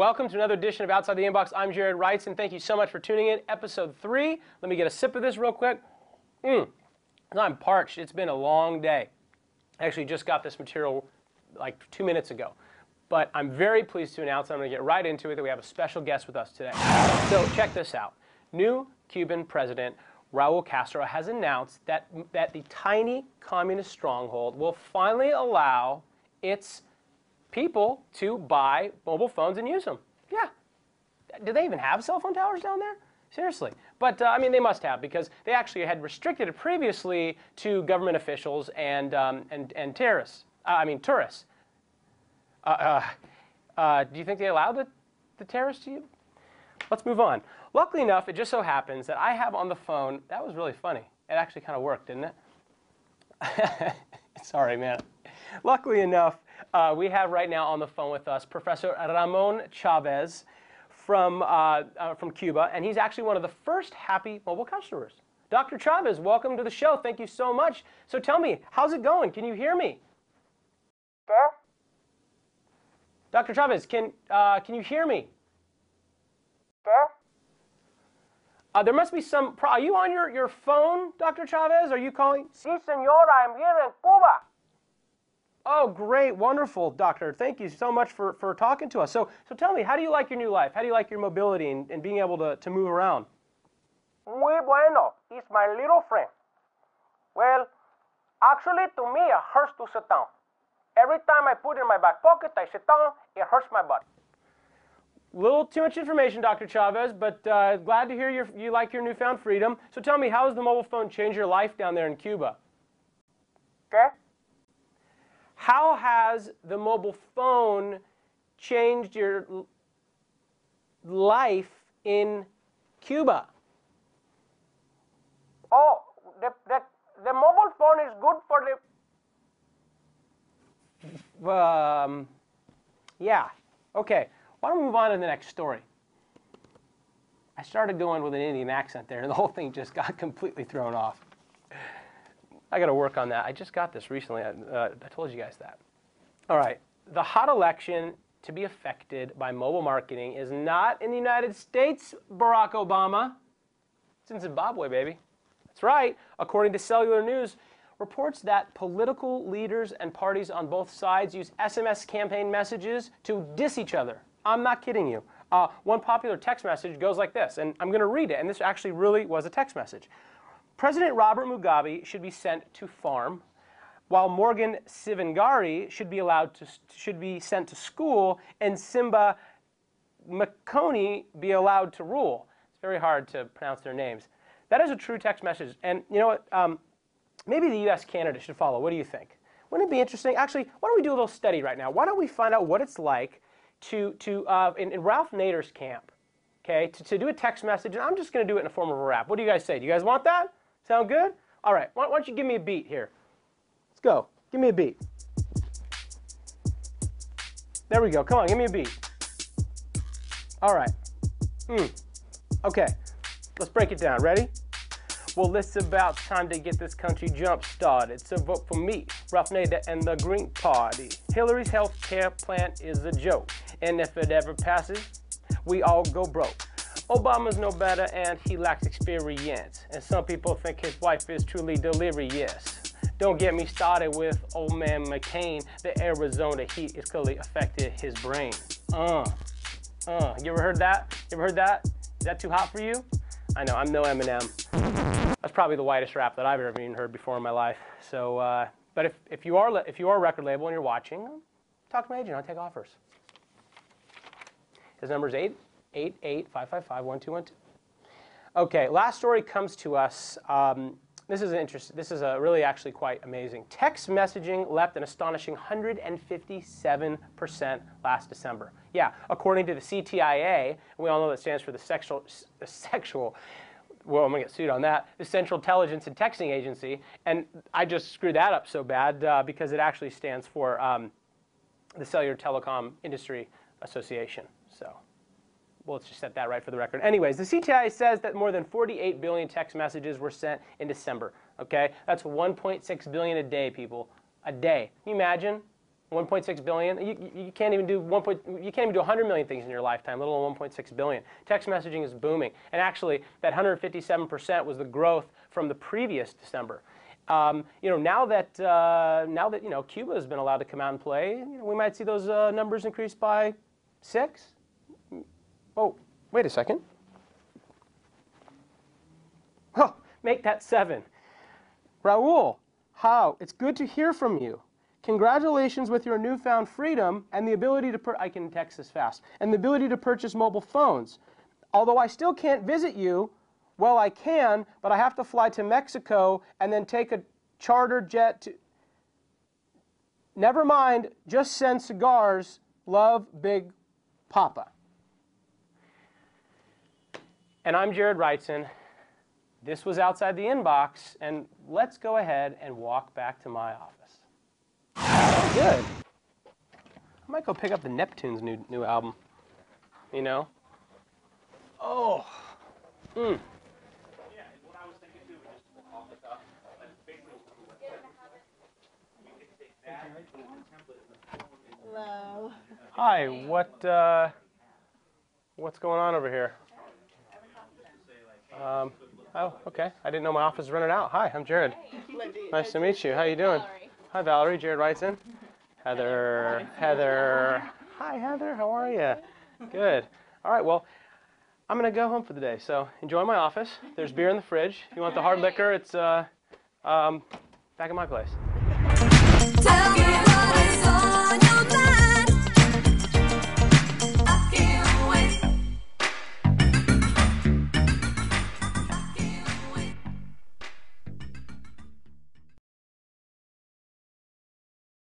Welcome to another edition of Outside the Inbox. I'm Jared Reitzin. Thank you so much for tuning in. Episode 3. Let me get a sip of this real quick. I'm parched. It's been a long day. I actually just got this material like 2 minutes ago. But I'm very pleased to announce, I'm going to get right into it, that we have a special guest with us today. So check this out. New Cuban President Raul Castro has announced that the tiny communist stronghold will finally allow its people to buy mobile phones and use them. Yeah. Do they even have cell phone towers down there? Seriously. But, I mean, they must have, because they actually had restricted it previously to government officials and tourists. Tourists. Do you think they allow the terrorists to you? Let's move on. Luckily enough, it just so happens that I have on the phone, that was really funny. It actually kind of worked, didn't it? Sorry, man. Luckily enough, we have right now on the phone with us Professor Ramon Chavez from Cuba, and he's actually one of the first happy mobile customers. Dr. Chavez, welcome to the show. Thank you so much. So tell me, how's it going? Can you hear me? Sure. Dr. Chavez, can you hear me? Sure. There must be some. Are you on your phone, Dr. Chavez? Are you calling? Sí, señor. I'm here in Cuba. Oh, great, wonderful, doctor. Thank you so much for talking to us. So tell me, how do you like your new life? How do you like your mobility and being able to move around? Muy bueno. He's my little friend. Well, actually, to me, it hurts to sit down. Every time I put it in my back pocket, I sit down, it hurts my butt. Little too much information, Dr. Chavez, but glad to hear you like your newfound freedom. So tell me, how has the mobile phone changed your life down there in Cuba? Okay. How has the mobile phone changed your life in Cuba? Oh, the mobile phone is good for the... Yeah. Okay. Why don't we move on to the next story? I started going with an Indian accent there, and the whole thing just got completely thrown off. I got to work on that. I just got this recently. I told you guys that. All right. The hot election to be affected by mobile marketing is not in the United States, Barack Obama. It's in Zimbabwe, baby. That's right. According to Cellular News, reports that political leaders and parties on both sides use SMS campaign messages to diss each other. I'm not kidding you. One popular text message goes like this, and I'm going to read it, and this actually really was a text message. President Robert Mugabe should be sent to farm, while Morgan Tsvangirai should be sent to school, and Simba Makoni be allowed to rule. It's very hard to pronounce their names. That is a true text message, and you know what? Maybe the U.S.-Canada should follow. What do you think? Wouldn't it be interesting? Actually, why don't we do a little study right now? Why don't we find out what it's like in Ralph Nadar's camp, okay, to do a text message, and I'm just going to do it in the form of a rap. What do you guys say? Do you guys want that? Sound good? All right. Why don't you give me a beat here? Let's go. Give me a beat. There we go. Come on, give me a beat. All right. Okay. Let's break it down. Ready? Well, it's about time to get this country jump-started. So vote for me, Ralph Nadar, and the Green Party. Hillary's health care plan is a joke. And if it ever passes, we all go broke. Obama's no better and he lacks experience. And some people think his wife is truly delirious. Don't get me started with old man McCain. The Arizona heat has clearly affected his brain. You ever heard that? You ever heard that? Is that too hot for you? I know, I'm no Eminem. That's probably the whitest rap that I've ever even heard before in my life. So, but if you are a record label and you're watching, talk to my agent. I'll take offers. His number is 888-555-1212. Okay, last story comes to us. This is interesting. This is really actually quite amazing. Text messaging leapt an astonishing 157% last December. Yeah, according to the CTIA, we all know that stands for the sexual. Well, I'm going to get sued on that. The Central Intelligence and Texting Agency, and I just screwed that up so bad because it actually stands for the Cellular Telecom Industry Association. So well, let's just set that right for the record. Anyways, the CTI says that more than 48 billion text messages were sent in December. Okay, that's 1.6 billion a day, people. A day. Can you imagine? 1.6 billion. You can't even do you can't even do 100 million things in your lifetime, let alone 1.6 billion. Text messaging is booming, and actually, that 157% was the growth from the previous December. Now that Cuba has been allowed to come out and play, we might see those numbers increase by 6. Oh, wait a second. Oh, make that 7. Raul, how? It's good to hear from you. Congratulations with your newfound freedom and the ability to I can text this fast, and the ability to purchase mobile phones. Although I still can't visit you, well, I can, but I have to fly to Mexico and then take a charter jet to... Never mind, just send cigars. Love, Big Papa. And I'm Jared Reitzin. This was Outside the Inbox, and let's go ahead and walk back to my office. Oh, good. I might go pick up the Neptunes' new album. Oh. Mm. Hello. Hi. What's going on over here? Oh, okay. I didn't know my office was running out. Hi, I'm Jared. Nice to meet you. How you doing? Valerie. Hi, Valerie. Jared Reitzin. Heather. Hi, Heather. How are you? Good. All right. Well, I'm gonna go home for the day. So enjoy my office. There's beer in the fridge. If you want the hard liquor, it's back at my place.